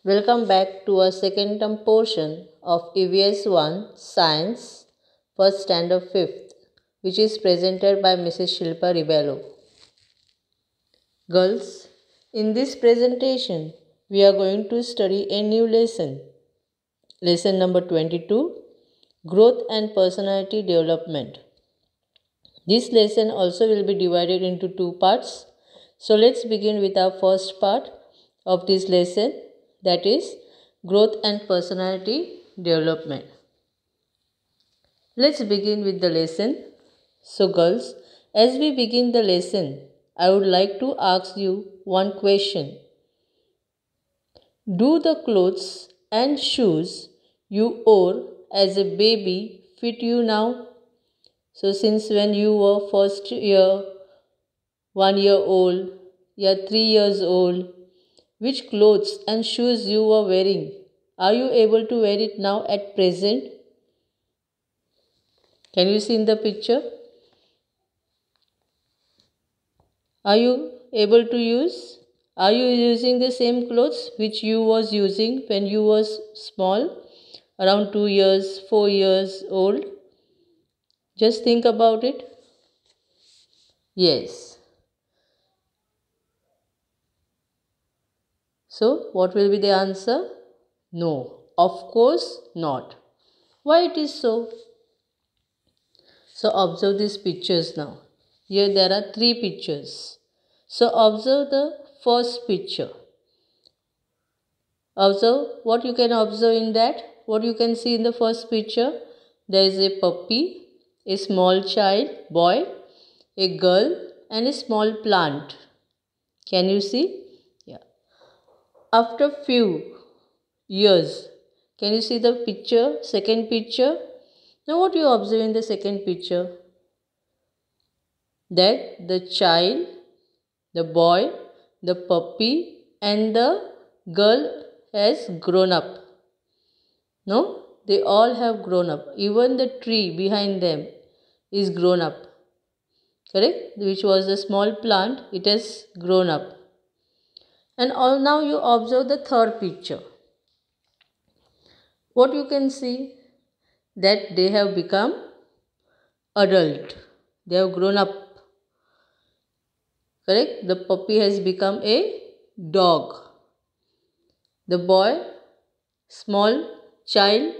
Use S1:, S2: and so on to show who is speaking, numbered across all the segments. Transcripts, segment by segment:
S1: Welcome back to our second term portion of EVS 1 Science, first standard 5th, which is presented by Mrs. Shilpa Ribello. Girls, in this presentation, we are going to study a new lesson. Lesson number 22, Growth and Personality Development. This lesson also will be divided into two parts. So let's begin with our first part of this lesson, that is growth and personality development. Let's begin with the lesson. So girls, as we begin the lesson, I would like to ask you one question. Do the clothes and shoes you wore as a baby fit you now? So since when you were first year, 1 year old, yeah, 3 years old, which clothes and shoes you were wearing? Are you able to wear it now at present? Can you see in the picture? Are you able to use? Are you using the same clothes which you was using when you was small? Around 2 years, 4 years old? Just think about it. Yes. So, what will be the answer? No, of course not. Why it is so? So, observe these pictures now. Here there are 3 pictures. So, observe the first picture. Observe what you can observe in that. What you can see in the first picture. There is a puppy, a small child, boy, a girl and a small plant. Can you see? Yeah. After few years, can you see the picture, second picture? Now what you observe in the second picture? That the child, the boy, the puppy and the girl has grown up. No? They all have grown up. Even the tree behind them is grown up. Correct? Which was a small plant, it has grown up. And all now you observe the third picture. What you can see? That they have become adult. They have grown up. Correct? The puppy has become a dog. The boy, small child,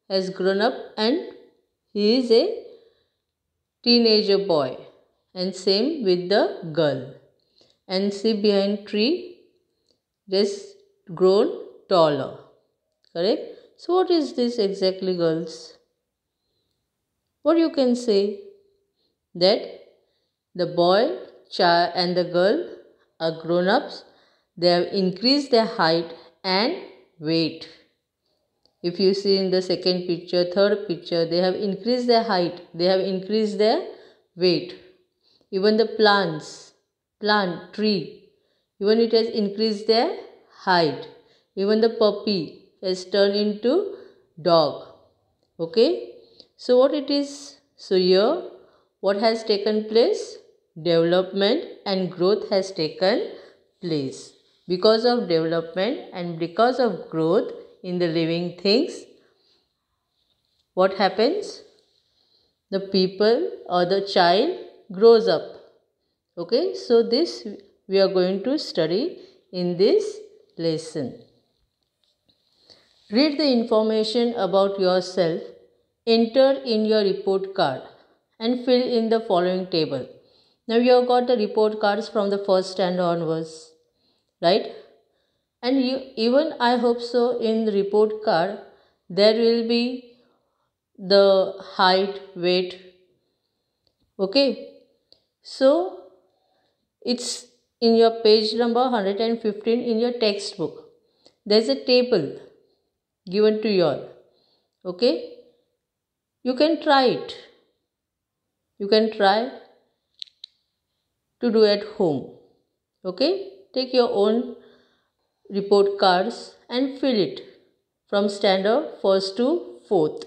S1: has grown up and he is a teenager boy. And same with the girl. And see behind tree, it has grown taller. Correct? So what is this exactly, girls? What you can say? That the boy, child and the girl are grown-ups. They have increased their height and weight. If you see in the second picture, third picture, they have increased their height. They have increased their weight. Even the tree, even it has increased their height. Even the puppy has turned into dog. Okay. So what it is? So here what has taken place? Development and growth has taken place. Because of development and because of growth in the living things, what happens? The people or the child grows up. Okay, so this we are going to study in this lesson. Read the information about yourself, enter in your report card and fill in the following table. Now you have got the report cards from the first standard onwards, right? And even I hope so in the report card there will be the height, weight. Okay. So it's in your page number 115 in your textbook. There's a table given to you all. Okay. You can try it. You can try to do at home. Okay. Take your own report cards and fill it from standard 1st to 4th.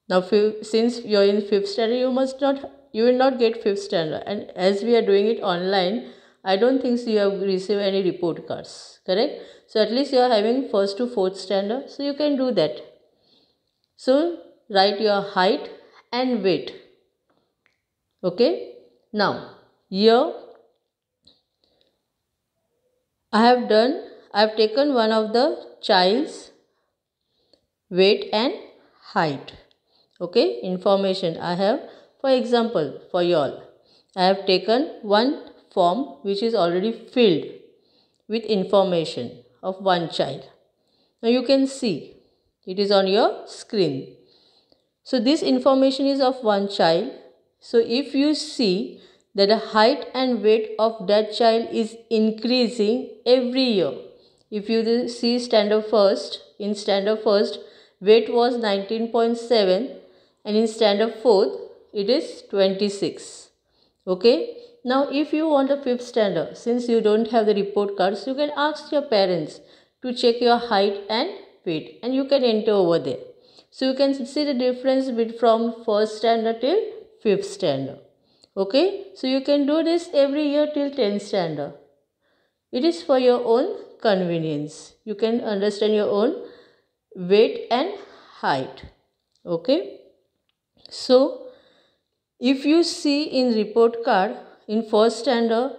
S1: Now since you are in 5th standard, you will not get 5th standard, and as we are doing it online, I don't think so you have received any report cards, correct? So at least you are having first to fourth standard, so you can do that. So write your height and weight. Okay. Now here I have taken one of the child's weight and height. Okay, information I have, for example, for you all, I have taken one form which is already filled with information of one child. Now you can see it is on your screen. So this information is of one child. So if you see that the height and weight of that child is increasing every year, if you see standard first, in standard first weight was 19.7 and in standard fourth it is 26. Okay. Now if you want a fifth standard, since you don't have the report cards, you can ask your parents to check your height and weight and you can enter over there. So you can see the difference from first standard till fifth standard. Okay. So you can do this every year till 10th standard. It is for your own convenience. You can understand your own weight and height. Okay. So if you see in report card in first standard,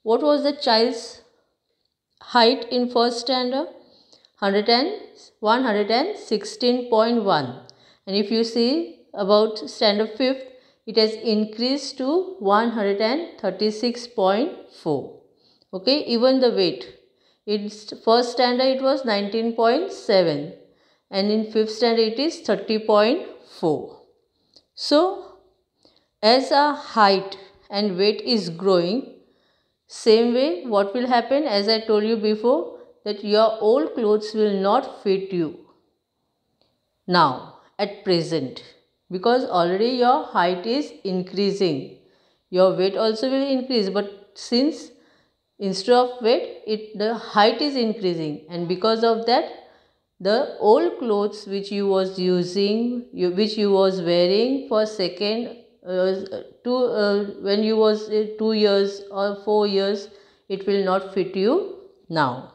S1: what was the child's height in first standard? 116.1. And if you see about standard fifth, it has increased to 136.4. Okay, even the weight. In first standard it was 19.7 and in fifth standard it is 30.4. So as our height and weight is growing, same way what will happen, as I told you before, that your old clothes will not fit you now at present, because already your height is increasing, your weight also will increase, but since instead of weight the height is increasing, and because of that the old clothes which you was using, which you was wearing for second when you was 2 years or 4 years, it will not fit you now.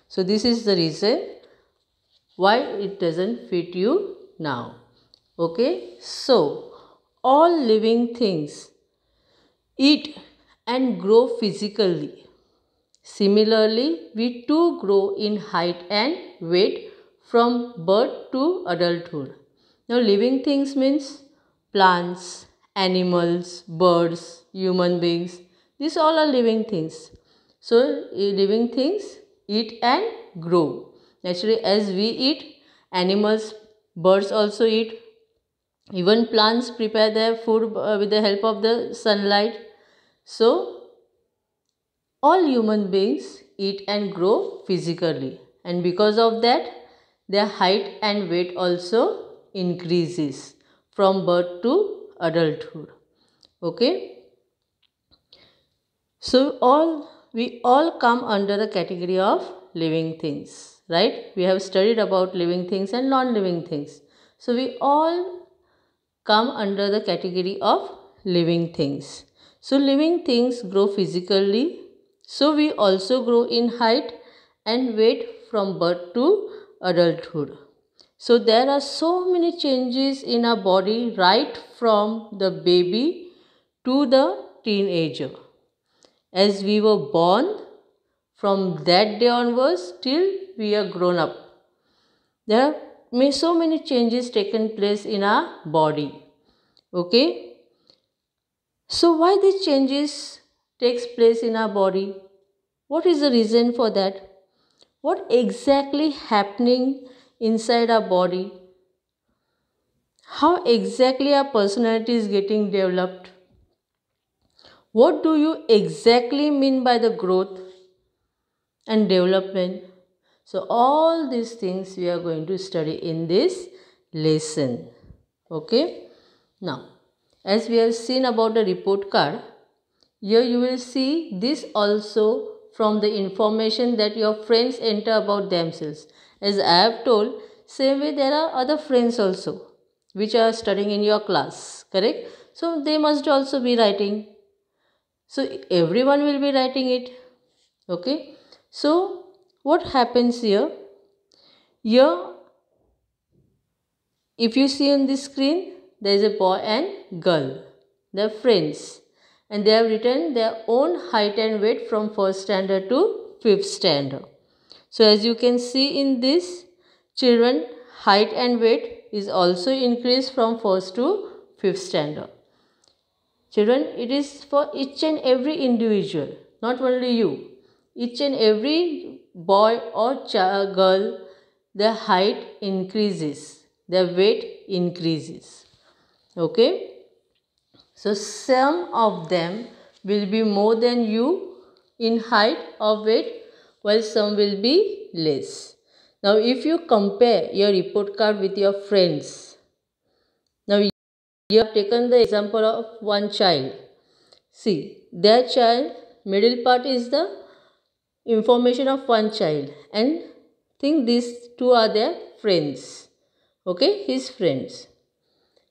S1: So this is the reason why it doesn't fit you now. Okay. So all living things eat and grow physically. Similarly, we too grow in height and weight from birth to adulthood. Now living things means plants, animals, birds, human beings. These all are living things. So living things eat and grow. Naturally, as we eat, animals, birds also eat. Even plants prepare their food with the help of the sunlight. So all human beings eat and grow physically, and because of that their height and weight also increases from birth to adulthood. Okay. So we all come under the category of living things, right? We have studied about living things and non-living things. So we all come under the category of living things. So living things grow physically. So we also grow in height and weight from birth to adulthood. So there are so many changes in our body right from the baby to the teenager. As we were born, from that day onwards till we are grown up, there are so many changes taken place in our body. Okay. So why these changes takes place in our body? What is the reason for that? What exactly happening inside our body? How exactly our personality is getting developed? What do you exactly mean by the growth and development? So all these things we are going to study in this lesson. Okay. Now, as we have seen about the report card, here you will see this also from the information that your friends enter about themselves. As I have told, same way there are other friends also which are studying in your class, correct? So they must also be writing. So everyone will be writing it. Okay. So what happens here? Here, if you see on the screen, there is a boy and girl. They are friends. And they have written their own height and weight from first standard to fifth standard. So as you can see in this, children height and weight is also increased from first to fifth standard. Children, it is for each and every individual, not only you. Each and every boy or girl, their height increases, their weight increases. Okay? So some of them will be more than you in height or weight, while some will be less. Now if you compare your report card with your friends, now you have taken the example of one child. See, their child, middle part is the information of one child, and think these two are their friends. Okay, his friends.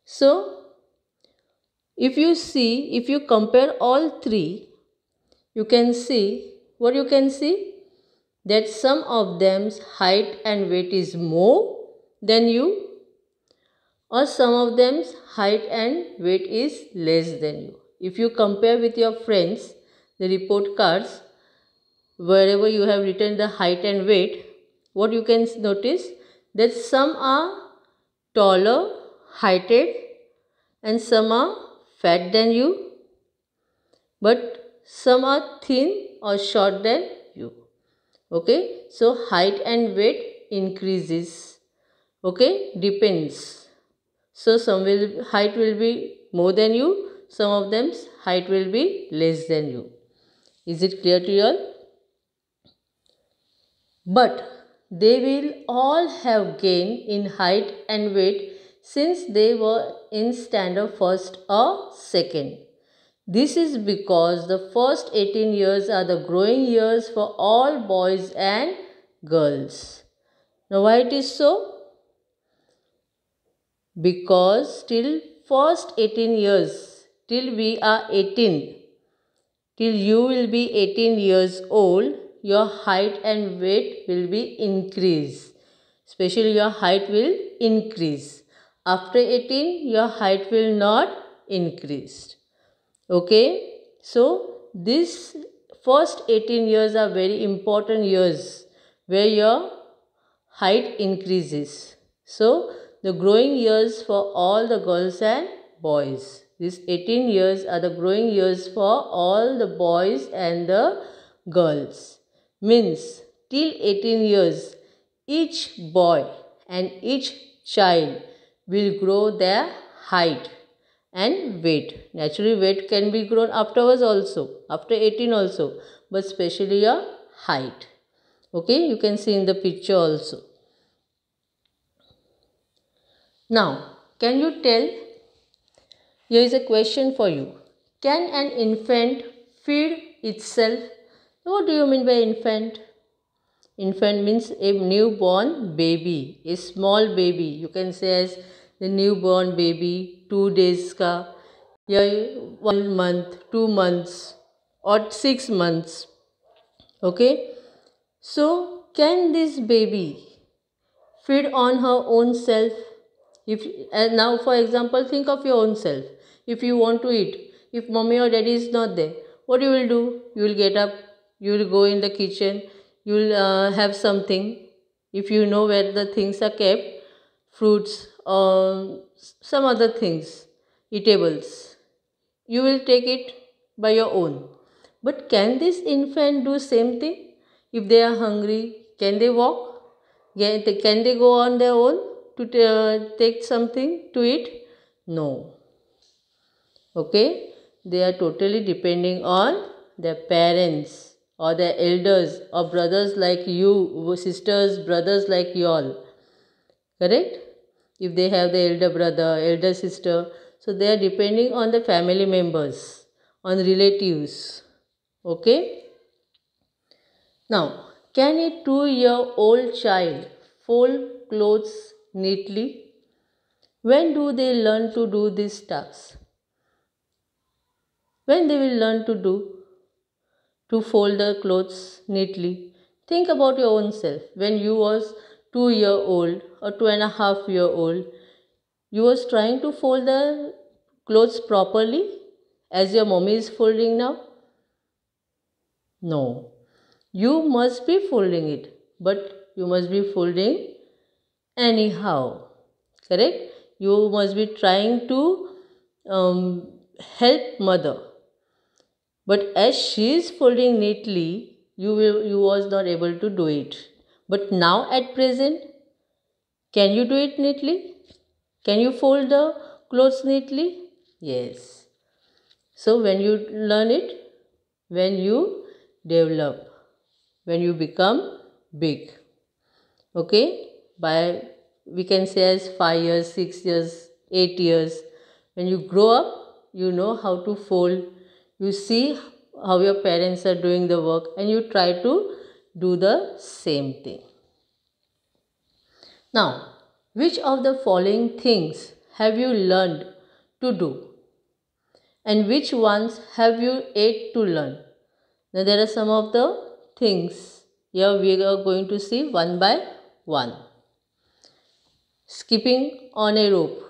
S1: So if you compare all three, you can see, what you can see? That some of them's height and weight is more than you, or some of them's height and weight is less than you. If you compare with your friends, the report cards, wherever you have written the height and weight, what you can notice? That some are taller, heighted, and some are fat than you, but some are thin or short than you. Okay, so height and weight increases. Okay, depends. So some height will be more than you, some of them's height will be less than you. Is it clear to you all? But they will all have gained in height and weight since they were in standard first or second. This is because the first 18 years are the growing years for all boys and girls. Now why it is so? Because till first 18 years, till we are 18, till you will be 18 years old, your height and weight will be increased. Especially your height will increase. After 18, your height will not increase. Okay, so this first 18 years are very important years where your height increases. So the growing years for all the girls and boys. These 18 years are the growing years for all the boys and the girls. Means till 18 years, each boy and each child will grow their height and weight. Naturally, weight can be grown afterwards also, after 18 also, but especially your height. Okay, you can see in the picture also. Now, can you tell? Here is a question for you. Can an infant feed itself? What do you mean by infant? Infant means a newborn baby, a small baby. You can say as the newborn baby, 2 days ka, या 1 month, 2 months, or 6 months. Okay. So, can this baby feed on her own self? If now, for example, think of your own self. If you want to eat, if mommy or daddy is not there, what you will do? You will get up, you will go in the kitchen, you will have something. If you know where the things are kept, fruits or some other things, eatables, you will take it by your own. But can this infant do same thing? If they are hungry, can they walk? Can they go on their own to take something to eat? No. Okay? They are totally depending on their parents or their elders or brothers like you, sisters, brothers like you all. Correct? If they have the elder brother, elder sister, so they are depending on the family members, on relatives. Okay? Now, can a 2-year-old child fold clothes neatly? When do they learn to do this task? When they will learn to fold the clothes neatly. Think about your own self. When you was 2 year old or 2.5 year old, you was trying to fold the clothes properly as your mommy is folding now? No. You must be folding it, but you must be folding anyhow. Correct? You must be trying to help mother. But as she is folding neatly, you was not able to do it. But now at present, can you do it neatly? Can you fold the clothes neatly? Yes. So when you learn it, when you develop, when you become big, okay, by we can say as 5 years, 6 years, 8 years, when you grow up, you know how to fold, you see how your parents are doing the work, and you try to do the same thing. Now, which of the following things have you learned to do, and which ones have you yet to learn? Now there are some of the things here we are going to see one by one. Skipping on a rope,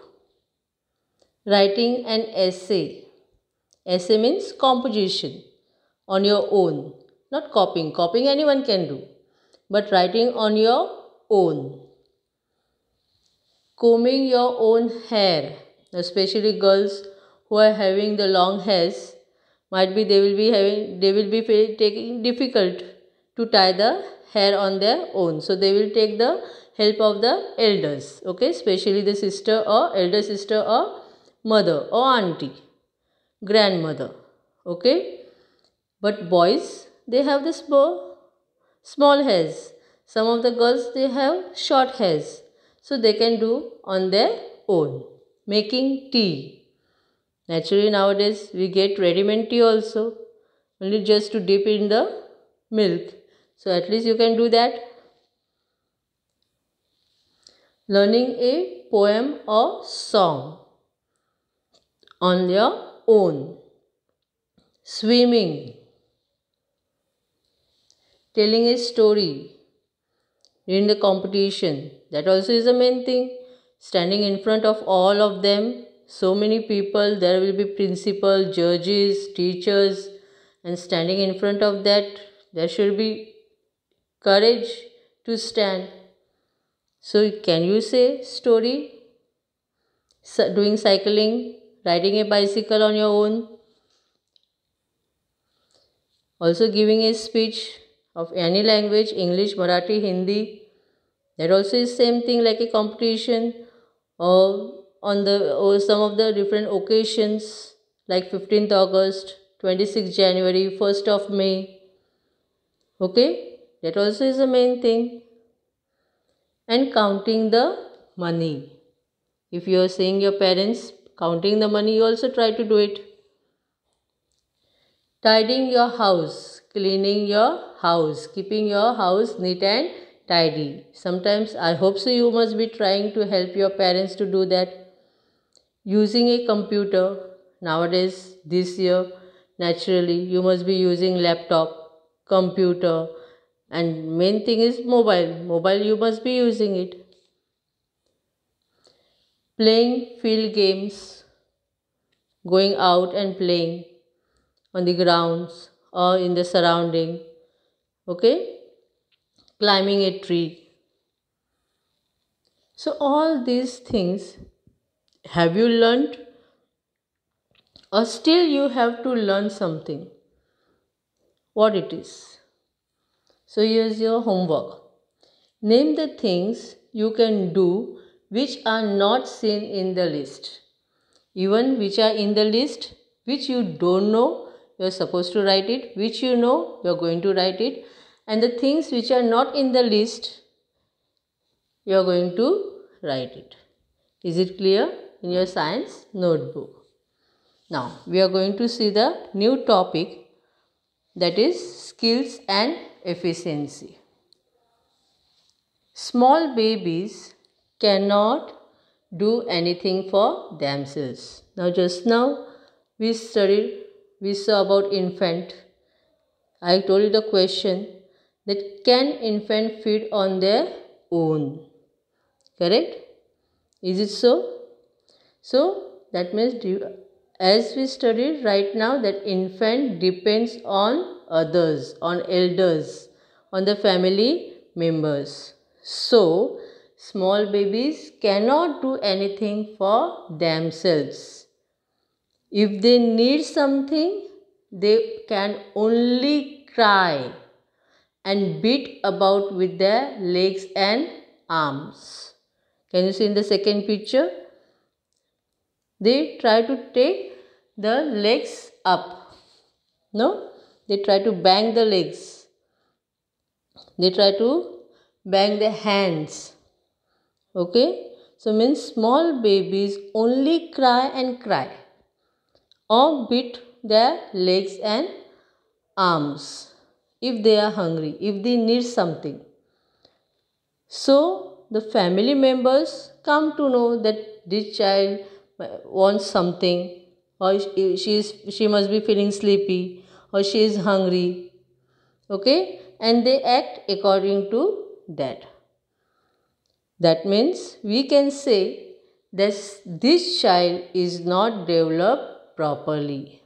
S1: writing an essay. Essay means composition on your own, not copying. Copying anyone can do, but writing on your own. Combing your own hair, especially girls who are having the long hairs, might be they will be taking difficult to tie the hair on their own, so they will take the help of the elders, okay, especially the sister or elder sister or mother or auntie, grandmother, okay. But boys, they have the small hairs. Some of the girls, they have short hairs, so they can do on their own. Making tea. Naturally, nowadays we get ready-made tea also, only just to dip in the milk. So at least you can do that. Learning a poem or song on your own. Swimming. Telling a story during the competition. That also is the main thing. Standing in front of all of them, so many people, there will be principal, judges, teachers, and standing in front of that, there should be courage to stand. So can you say story? Doing cycling, riding a bicycle on your own, also giving a speech of any language, English, Marathi, Hindi. That also is same thing like a competition, or on the or some of the different occasions like 15th August, 26th January, 1st of May. Okay, that also is the main thing. And counting the money. If you are seeing your parents counting the money, you also try to do it. Tidying your house, cleaning your house, keeping your house neat and tidy. Sometimes I hope so you must be trying to help your parents to do that. Using a computer nowadays, this year, naturally you must be using laptop, computer, and main thing is mobile you must be using it. Playing field games, going out and playing on the grounds or in the surrounding, okay, climbing a tree. So all these things have you learned, or still you have to learn something? What it is? So here's your homework. Name the things you can do which are not seen in the list. Even which are in the list, which you don't know, you're supposed to write it. Which you know, you're going to write it. And the things which are not in the list, you're going to write it. Is it clear in your science notebook? Now, we are going to see the new topic, that is skills and efficiency. Small babies cannot do anything for themselves. Now, just now we we saw about infant. I told you the question that can infant feed on their own? Correct? Is it so? So that means as we studied right now that infant depends on others, on elders, on the family members. So small babies cannot do anything for themselves. If they need something, they can only cry and beat about with their legs and arms. Can you see in the second picture? They try to take the legs up. No? They try to bang the legs. They try to bang their hands. Okay? So means small babies only cry and cry or beat their legs and arms if they are hungry, if they need something. So the family members come to know that this child wants something, or she must be feeling sleepy, or she is hungry. Okay, and they act according to that. That means we can say that this child is not developed properly.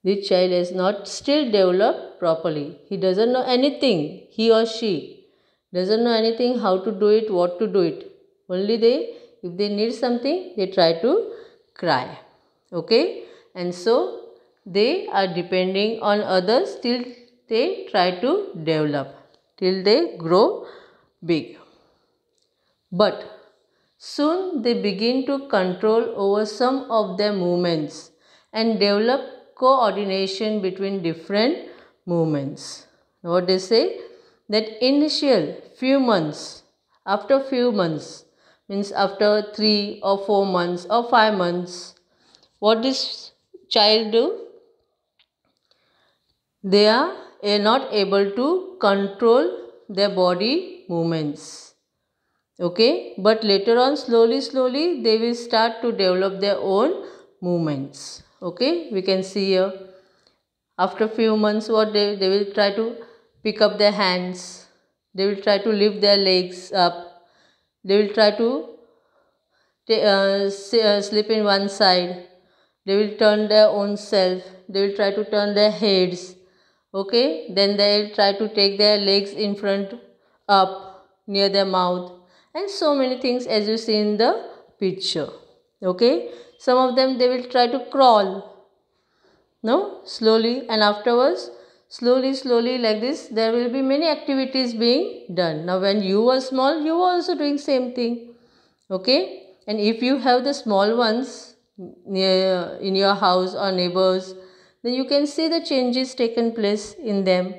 S1: This child is not still developed properly. He doesn't know anything, he or she doesn't know anything how to do it, what to do it. Only if they need something, they try to cry. Okay? And so they are depending on others till they try to develop, till they grow big. But soon they begin to control over some of their movements and develop coordination between different movements. What they say? That initial few months, after few months, means after 3 or 4 months or 5 months, what this child do? They are not able to control their body movements. Okay, but later on slowly they will start to develop their own movements. Okay, we can see here after few months what they will try to pick up their hands, they will try to lift their legs up, they will try to sleep in one side, they will turn their own self, they will try to turn their heads. Okay, then they will try to take their legs in front up near their mouth, and so many things as you see in the picture. Okay, some of them they will try to crawl, no, slowly, and afterwards slowly like this there will be many activities being done. Now when you were small, you were also doing same thing. Okay, and if you have the small ones near in your house or neighbors, then you can see the changes taken place in them.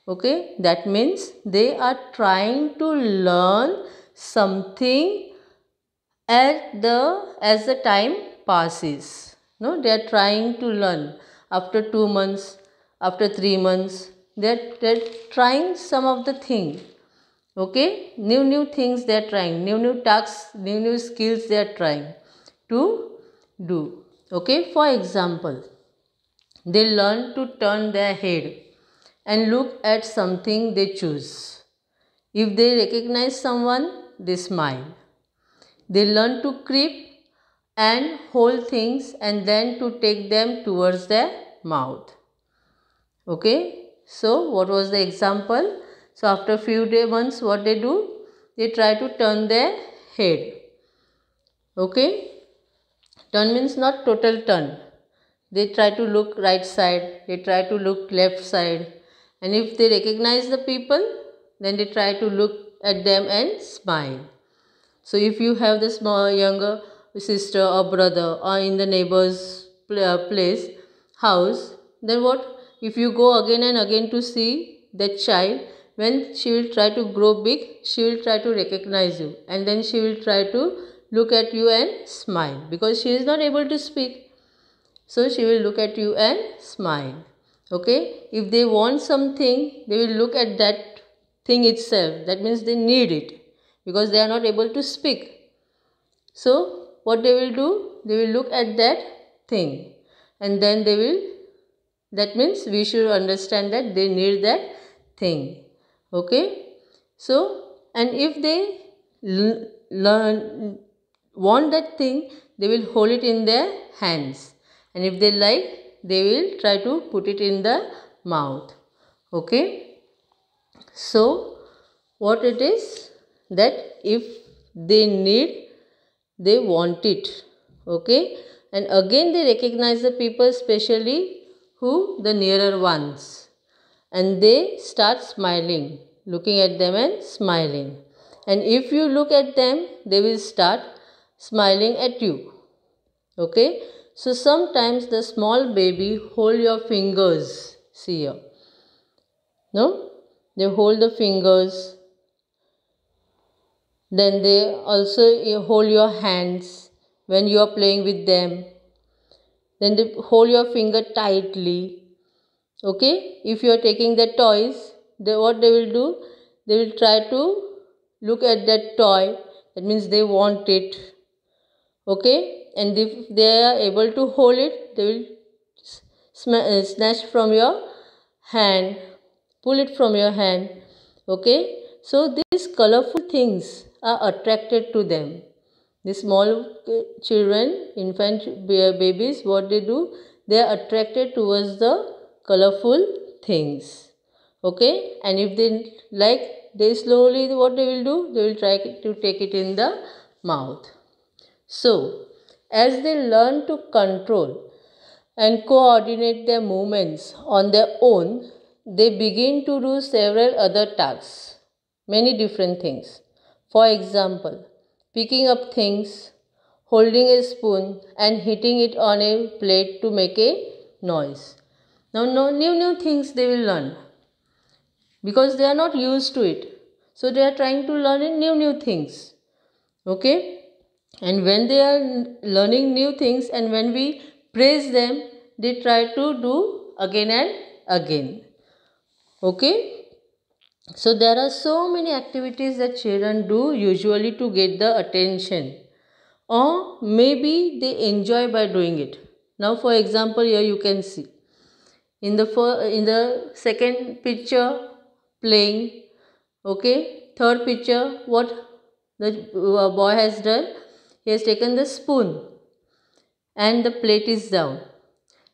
S1: Okay, that means they are trying to learn something as the time passes. No, they are trying to learn. After 2 months, after 3 months, they're trying some of the thing. Okay, new things they are trying, new tasks, new skills they are trying to do. Okay, for example, they learn to turn their head and look at something they choose. If they recognize someone, they smile. They learn to creep and hold things and then to take them towards their mouth. Okay, so what was the example? So after few months what they do? They try to turn their head. Okay, turn means not total turn. They try to look right side, they try to look left side, and if they recognize the people, then they try to look at them and smile. So if you have the small younger sister or brother or in the neighbor's place, house, then what? If you go again and again to see that child, when she will try to grow big, she will try to recognize you, and then she will try to look at you and smile because she is not able to speak. So she will look at you and smile. Okay, if they want something, they will look at that thing itself. That means they need it because they are not able to speak. So what they will do? They will look at that thing and then they will That means we should understand that they need that thing. Okay. So, and if they learn want that thing, they will hold it in their hands, and if they like, they will try to put it in the mouth. Okay. So what it is, that if they need, they want it. Okay. And again they recognize the people, especially who the nearer ones, and they start smiling, looking at them and smiling. And if you look at them, they will start smiling at you. Okay. So sometimes the small baby hold your fingers. See here. No? They hold the fingers. Then they also hold your hands when you are playing with them. Then they hold your finger tightly. Okay. If you are taking the toys, what they will do? They will try to look at that toy. That means they want it. Okay. And if they are able to hold it, they will snatch from your hand, pull it from your hand. Okay. So these colorful things are attracted to them. The small children, infant babies, what they do, they are attracted towards the colorful things. Okay. And if they like, they slowly, what they will do, they will try to take it in the mouth. So as they learn to control and coordinate their movements on their own, they begin to do several other tasks, many different things. For example, picking up things, holding a spoon and hitting it on a plate to make a noise. Now, new things they will learn because they are not used to it. So they are trying to learn new things. Okay. And when they are learning new things and when we praise them, they try to do again and again. Okay. So there are so many activities that children do usually to get the attention, or maybe they enjoy by doing it. Now for example, here you can see in the second picture, playing. Okay. Third picture, what the boy has done, he has taken the spoon and the plate is down.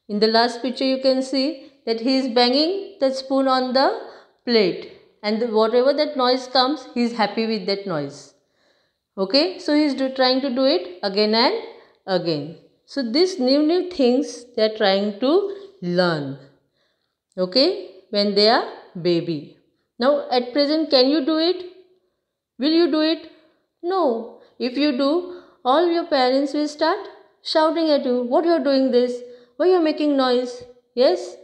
S1: In the last picture you can see that he is banging the spoon on the plate, and whatever that noise comes, he is happy with that noise. Okay. So he is trying to do it again and again. So these new things they are trying to learn. Okay. When they are baby. Now at present, can you do it? Will you do it? No. If you do, all your parents will start shouting at you. What you are doing this? Why you are making noise? Yes.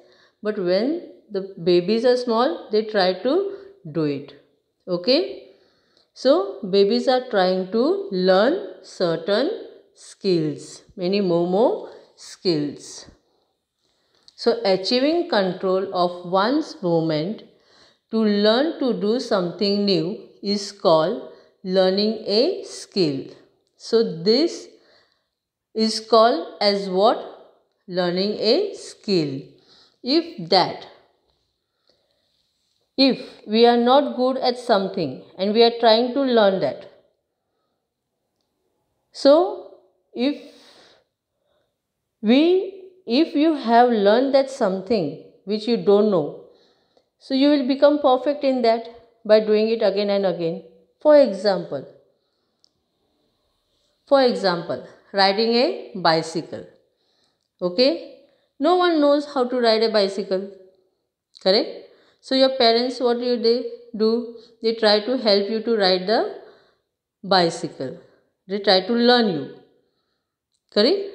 S1: But when the babies are small, they try to do it. Okay. So babies are trying to learn certain skills, many more skills. So achieving control of one's movement to learn to do something new is called learning a skill. So this is called as what? Learning a skill. If we are not good at something and we are trying to learn that, so if you have learned that something which you don't know, so you will become perfect in that by doing it again and again. For example, riding a bicycle. Okay. No one knows how to ride a bicycle. Correct. So your parents, what do they do? They try to help you to ride the bicycle. They try to learn you. Correct.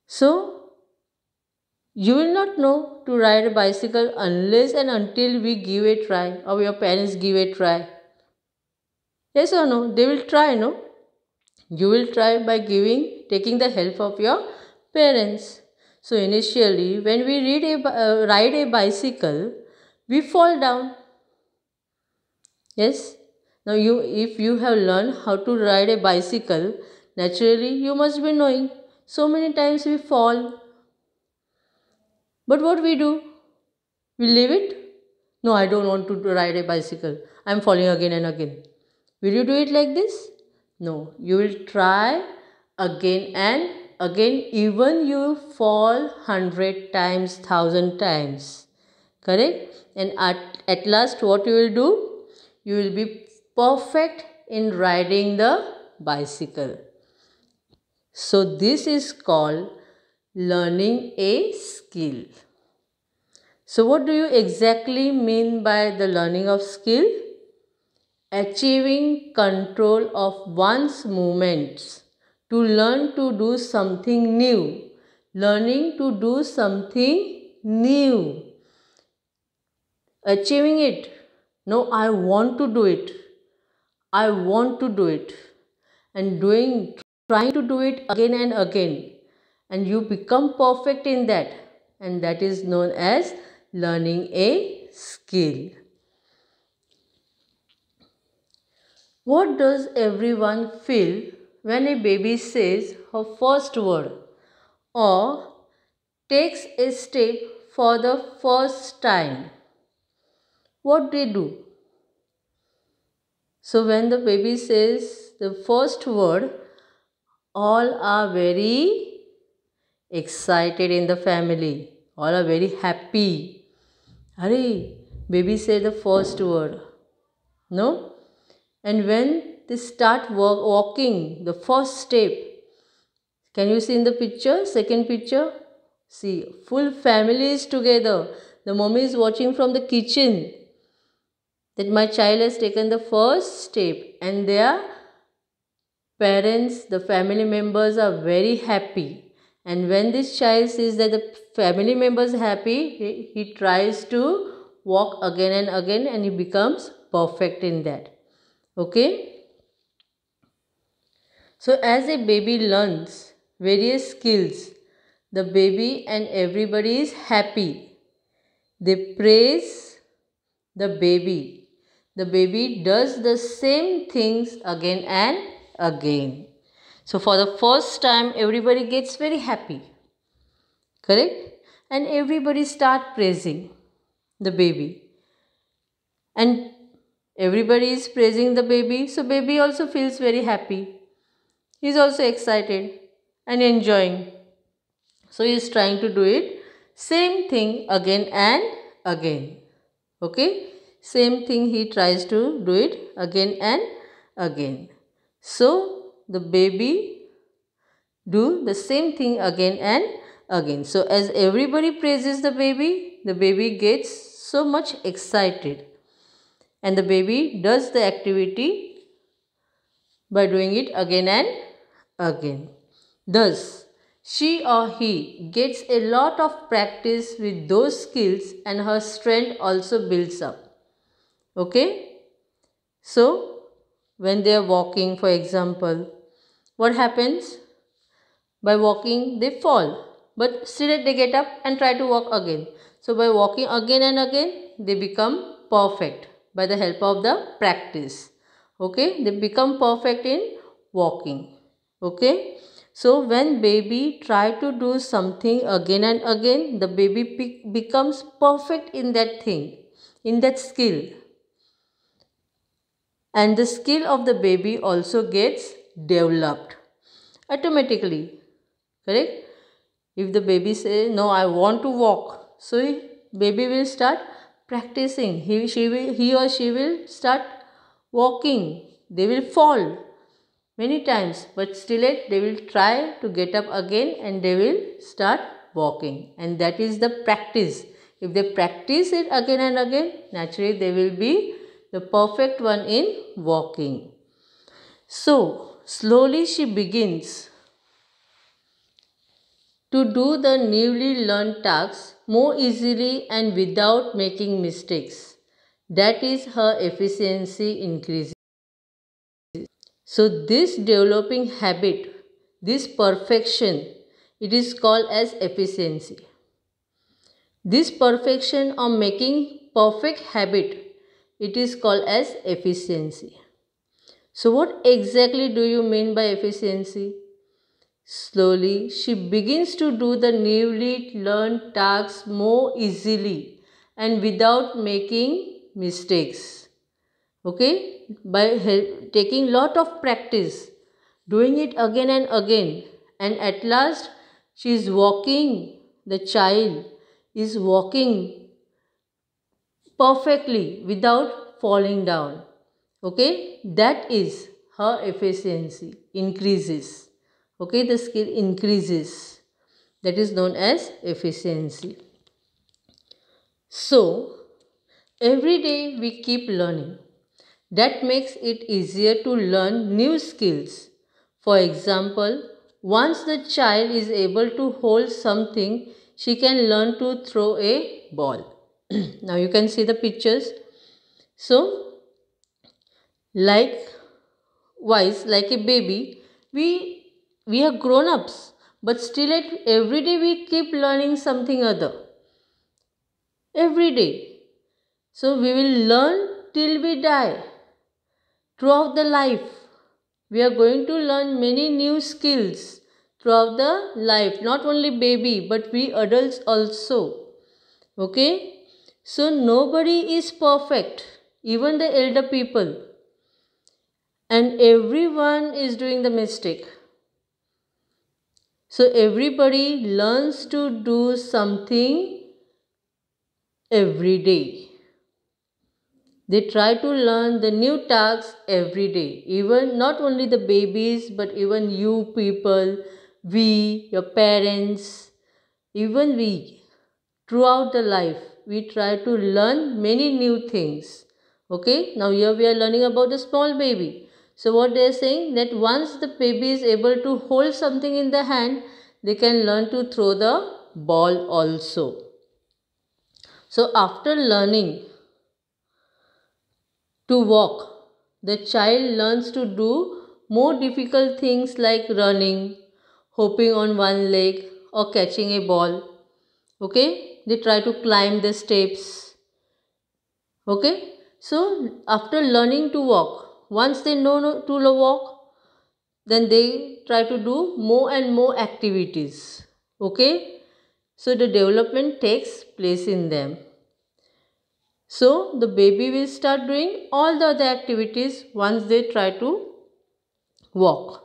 S1: So you will not know to ride a bicycle unless and until we give a try, or your parents give a try. Yes or no? They will try, no? You will try by taking the help of your parents. So initially, when we ride a bicycle, we fall down. Yes. Now if you have learned how to ride a bicycle, naturally you must be knowing. So many times we fall. But what we do? We leave it. No, I don't want to ride a bicycle. I'm falling again and again. Will you do it like this? No, you will try again and again, even you fall 100 times, 1000 times. Correct? And at last, what you will do? You will be perfect in riding the bicycle. So, this is called learning a skill. So, what do you exactly mean by the learning of skill? Achieving control of one's movements, to learn to do something new, learning to do something new, achieving it. No, I want to do it. I want to do it. And trying to do it again and again. And you become perfect in that. And that is known as learning a skill. What does everyone feel when a baby says her first word or takes a step for the first time? What they do? So when the baby says the first word, all are very excited in the family. All are very happy. Hurry, baby said the first word. No? And when they start walking, the first step, can you see in the picture, second picture? See, full family is together. The mommy is watching from the kitchen that my child has taken the first step, and their parents, the family members are very happy. And when this child sees that the family members are happy, he tries to walk again and again, and he becomes perfect in that. Okay? So as a baby learns various skills, the baby and everybody is happy. They praise the baby. The baby does the same things again and again. So for the first time, everybody gets very happy. Correct? And everybody start praising the baby. And everybody is praising the baby. So baby also feels very happy. He is also excited and enjoying. So he is trying to do it same thing again and again. Okay? Same thing he tries to do it again and again. So the baby do the same thing again and again. So as everybody praises the baby gets so much excited. And the baby does the activity by doing it again and again. Thus, she or he gets a lot of practice with those skills, and her strength also builds up. Okay? So, when they are walking, for example, what happens? By walking, they fall. But still they get up and try to walk again. So, by walking again and again, they become perfect by the help of the practice. Okay? They become perfect in walking. Okay? So, when baby try to do something again and again, the baby becomes perfect in that thing, in that skill. And the skill of the baby also gets developed automatically. Correct? If the baby says, no, I want to walk, so baby will start practicing. He or she will start walking. They will fall many times, but still they will try to get up again, and they will start walking. And that is the practice. If they practice it again and again, naturally they will be the perfect one in walking. So, slowly she begins to do the newly learned tasks more easily and without making mistakes. That is, her efficiency increases. So this developing habit, this perfection, it is called as efficiency. This perfection or making perfect habit, it is called as efficiency. So what exactly do you mean by efficiency? Slowly, she begins to do the newly learned tasks more easily and without making mistakes. Okay, by taking lot of practice, doing it again and again, and at last she is walking. The child is walking perfectly without falling down. Okay, that is her efficiency increases. Okay, the skill increases. That is known as efficiency. So, every day we keep learning. That makes it easier to learn new skills. For example, once the child is able to hold something, she can learn to throw a ball. Now you can see the pictures. So, like a baby, we are grown ups, but still every day we keep learning something other. Every day. So we will learn till we die. Throughout the life, we are going to learn many new skills throughout the life. Not only baby, but we adults also. Okay? So nobody is perfect, even the elder people. And everyone is doing the mistake. So everybody learns to do something every day. They try to learn the new tasks every day. Even not only the babies, but even you people, we, your parents, even we. Throughout the life, we try to learn many new things. Okay, now here we are learning about the small baby. So what they are saying, that once the baby is able to hold something in the hand, they can learn to throw the ball also. So after learning to walk, the child learns to do more difficult things like running, hopping on one leg, or catching a ball. Okay, they try to climb the steps. Okay, so after learning to walk, once they know to walk, then they try to do more and more activities. Okay, so the development takes place in them. So the baby will start doing all the other activities once they try to walk.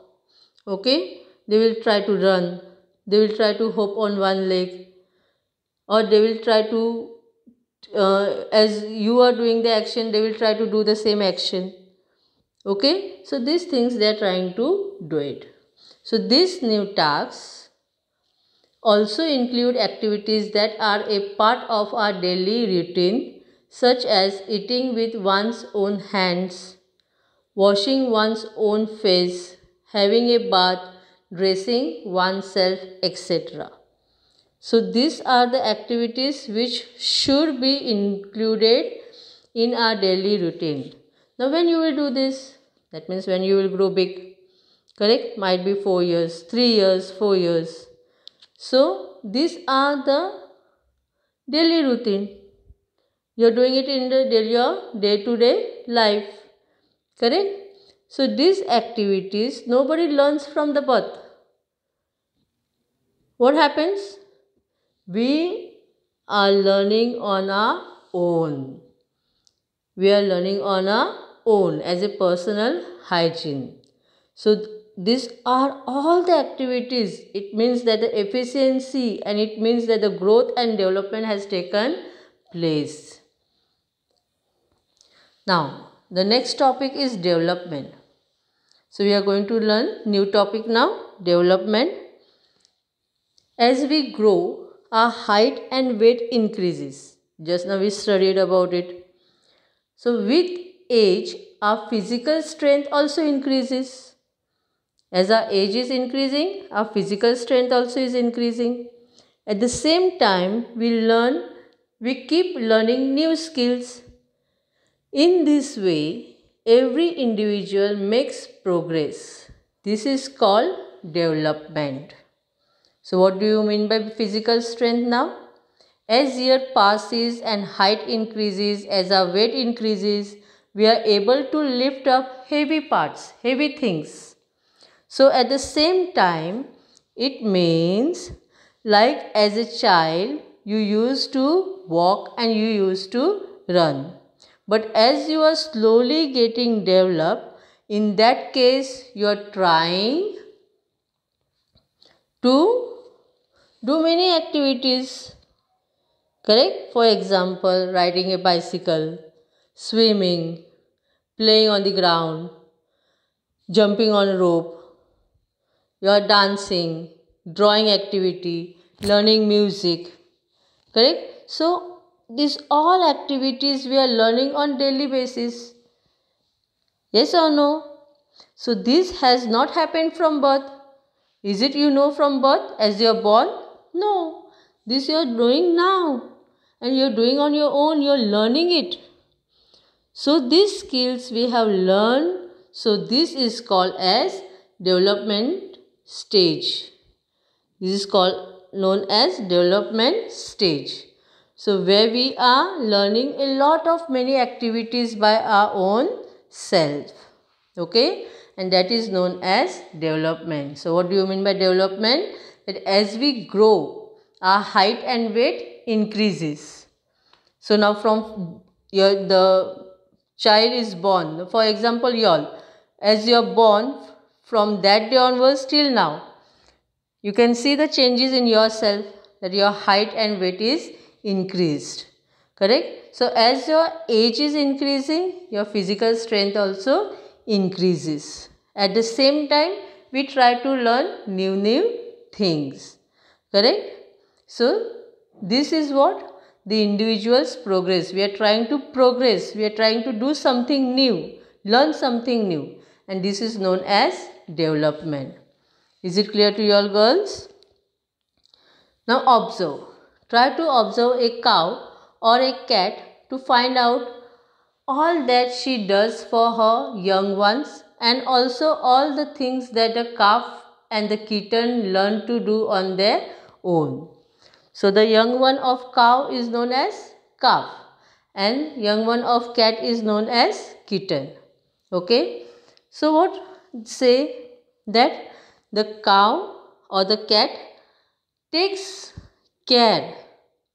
S1: Okay, they will try to run, they will try to hop on one leg, or they will try to as you are doing the action, they will try to do the same action. Okay, so these things they are trying to do it. So these new tasks also include activities that are a part of our daily routine, such as eating with one's own hands, washing one's own face, having a bath, dressing oneself, etc. So these are the activities which should be included in our daily routine. Now when you will do this, that means when you will grow big, correct? Might be 4 years, 3 years, 4 years. So these are the daily routine. You are doing it in your day-to-day life, correct? So these activities nobody learns from the birth. What happens? We are learning on our own. We are learning on our own as a personal hygiene. So these are all the activities. It means that the efficiency, and it means that the growth and development has taken place. Now the next topic is development. So we are going to learn new topic now, development. As we grow, our height and weight increases. Just now we studied about it. So with age, our physical strength also increases. As our age is increasing, our physical strength also is increasing. At the same time, we keep learning new skills. In this way, every individual makes progress. This is called development. So what do you mean by physical strength now? As year passes and height increases, as our weight increases, we are able to lift up heavy parts, heavy things. So at the same time, It means like as a child you used to walk and you used to run. But as you are slowly getting developed, in that case you are trying to do many activities. Correct? For example, riding a bicycle, swimming, playing on the ground, jumping on a rope, you are dancing, drawing activity, learning music. Correct? So, these all activities we are learning on daily basis. Yes or no? So, this has not happened from birth. Is it you know from birth as you are born? No. This you are doing now. And you are doing on your own. You are learning it. So, these skills we have learned. So, this is called as development stage. This is called known as development stage. So, where we are learning a lot of many activities by our own self. Okay, and that is known as development. So, what do you mean by development? That as we grow, our height and weight increases. So, now from the child is born. For example, y'all, as you are born, from that day onwards till now, you can see the changes in yourself, that your height and weight is increased. Correct? So, as your age is increasing, your physical strength also increases. At the same time, we try to learn new things. Correct? So, this is what the individual's progress. We are trying to progress. We are trying to do something new, learn something new. And this is known as development. Is it clear to you all girls? Now observe. Try to observe a cow or a cat to find out all that she does for her young ones and also all the things that the calf and the kitten learn to do on their own. So the young one of cow is known as calf and young one of cat is known as kitten. Okay. So what say that the cow or the cat takes care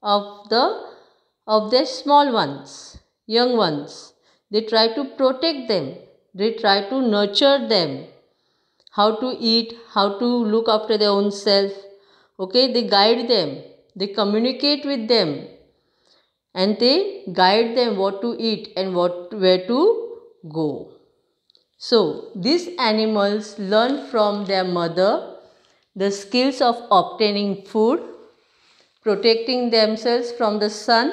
S1: of their small ones, young ones. They try to protect them. They try to nurture them. How to eat, how to look after their own self. Okay, they guide them. They communicate with them. And they guide them what to eat and where to go. So, these animals learn from their mother the skills of obtaining food, protecting themselves from the sun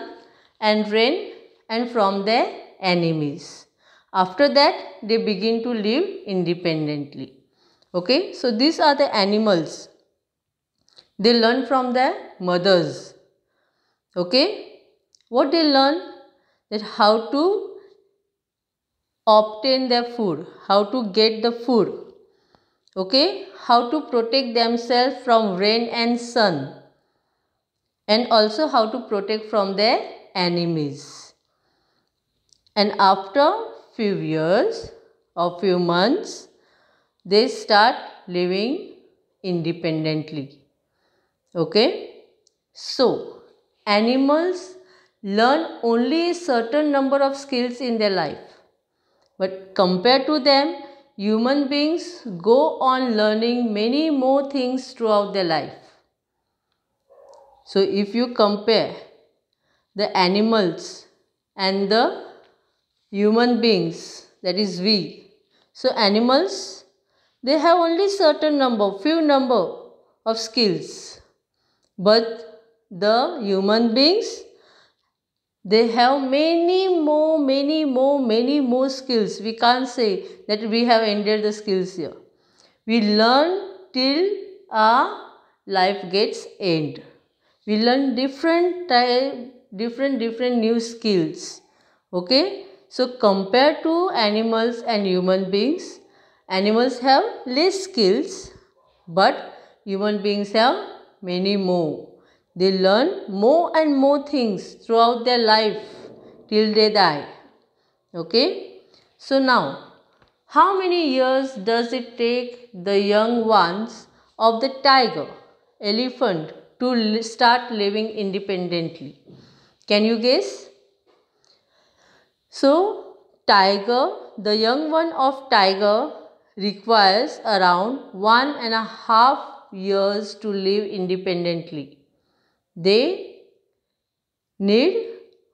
S1: and rain and from their enemies. After that, they begin to live independently. Okay, so these are the animals. They learn from their mothers. Okay, what they learn? That how to obtain their food, how to get the food. Okay, how to protect themselves from rain and sun. And also how to protect from their enemies. And after few years or few months, they start living independently. Okay. So, animals learn only a certain number of skills in their life. But compared to them, human beings go on learning many more things throughout their life. So, if you compare the animals and the human beings, that is we. So, animals, they have only certain few number of skills. But the human beings, they have many more skills. We can't say that we have ended the skills here. We learn till our life gets end. We learn different new skills. Okay. So compared to animals and human beings, animals have less skills, but human beings have many more. They learn more and more things throughout their life till they die. Okay. So now, how many years does it take the young ones of the tiger, elephant to start living independently? Can you guess? So, tiger, the young one of tiger requires around 1.5 years to live independently. They need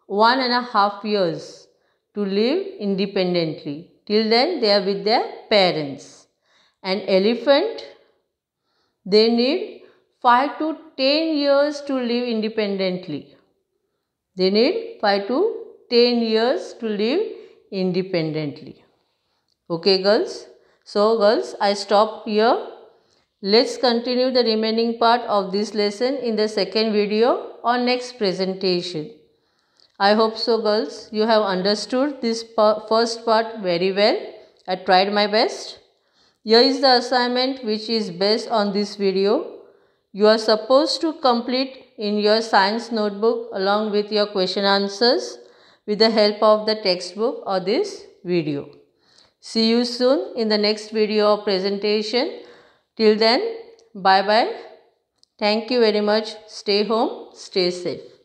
S1: 1.5 years to live independently. Till then, they are with their parents. An elephant, they need 5 to 10 years to live independently. They need 5 to 10 years to live independently. Okay, girls? So, girls, I stop here. Let's continue the remaining part of this lesson in the second video or next presentation. I hope so, girls. You have understood this first part very well. I tried my best. Here is the assignment which is based on this video. You are supposed to complete in your science notebook along with your question answers with the help of the textbook or this video. See you soon in the next video or presentation. Till then, bye bye. Thank you very much. Stay home, stay safe.